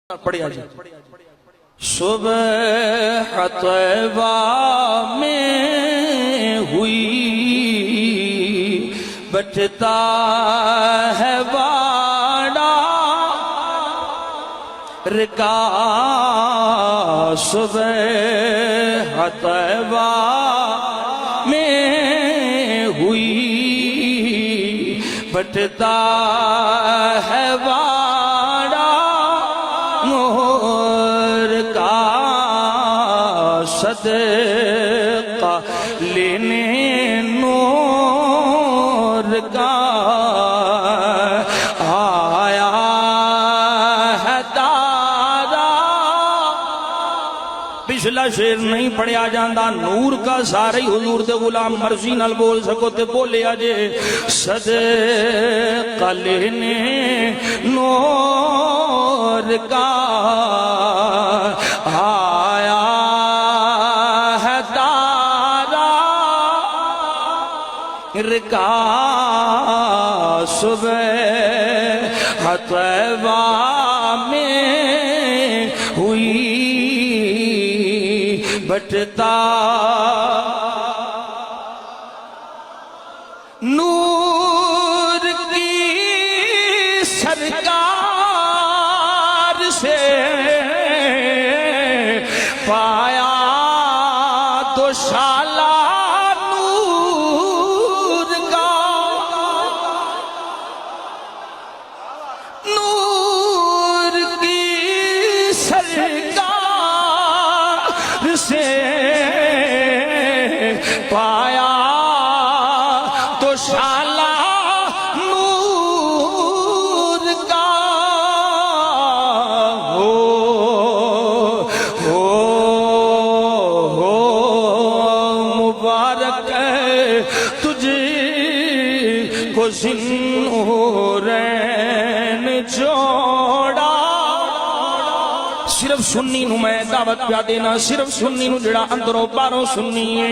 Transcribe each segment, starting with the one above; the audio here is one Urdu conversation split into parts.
پڑھیا جی صبح طیبہ میں ہوئی بٹتا ہے باڑا رکا صبح طیبہ میں ہوئی بٹتا ہے باڑا نور کا صدقہ لینے نور کا آیا ہے تارا پچھلا شعر نہیں پڑھیا جاندہ نور کا سارے حضور دے غلام مرضی نال بول سکو تے بولے آجے صدقہ لینے نور کا آیا ہے تارا رکا صبح طیبہ میں ہوئی بٹتا نور کی سرکار سے پایا تو شالا نور کا نور کی سرکار سے پایا تو شالا نور کا مبارک تجھے کو ذنورین جوڑا صرف سنی نو میں دعوت پیا دینا صرف سنی نو جڑا اندروں باروں سنی ہے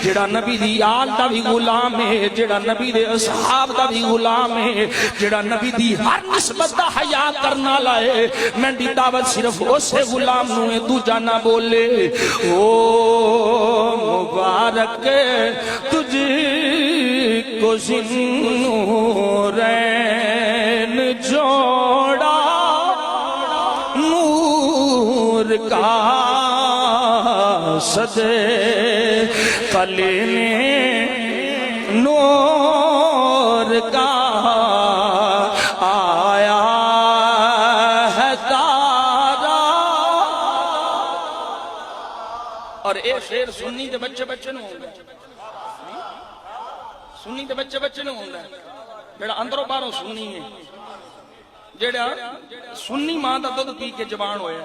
جڑا نبی دی آل دا بھی غلام ہے جڑا نبی دے اصحاب دا بھی غلام ہے جڑا نبی دی ہر نسبت دا حیا کرنا لائے میں دی دعوت صرف اسے غلام نو ہے تو جانا بولے او مبارک تجھے کو ذنورین جوڑا نور کا صدقہ لینے نور کا آیا ہے تارا اور ایک شعر سنی دے بچے بچے نو ہوں گے سنی دے بچے بچے نو ہوں گے جڑا اندروں باروں سنی ہے جڑا سنی ماں دا دودھ پی کے جوان ہویا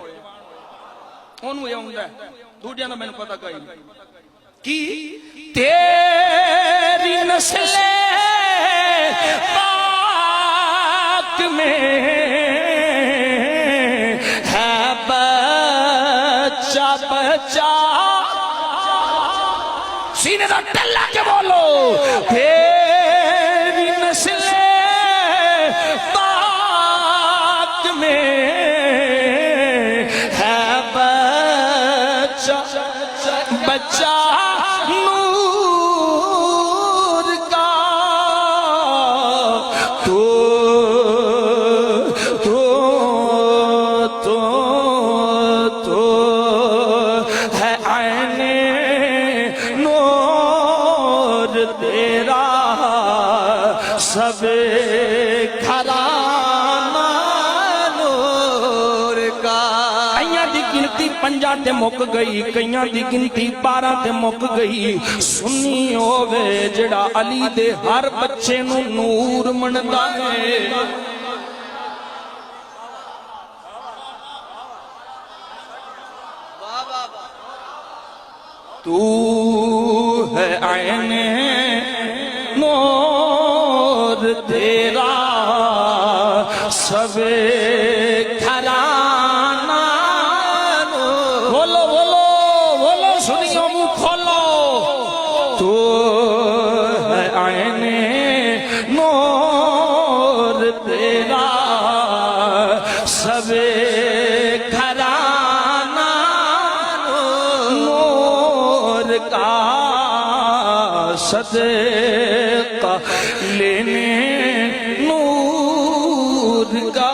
انہوں یہ ہوں گے دوڑیاں دا میں نے پتہ کہی کی تیری نسل پاک میں ہے بچہ بچہ سینے دا ٹلہ کے بولو تیری نسل پاک میں ہے بچہ نور کا تو ہے عین نور تیرا سب گھرانہ نور کا کئیاں دی گنتی 50 تے مک گئی کئیاں دی گنتی 12 تے مک گئی سنی ہووے جڑا علی دے ہر بچے نو نور مندا ہے تو ہے عین نور تیرا سب گھرانہ بولو بولو بولو سنیوں منہ کھولو تو ہے عین نور تیرا سب صدقہ لینے نور کا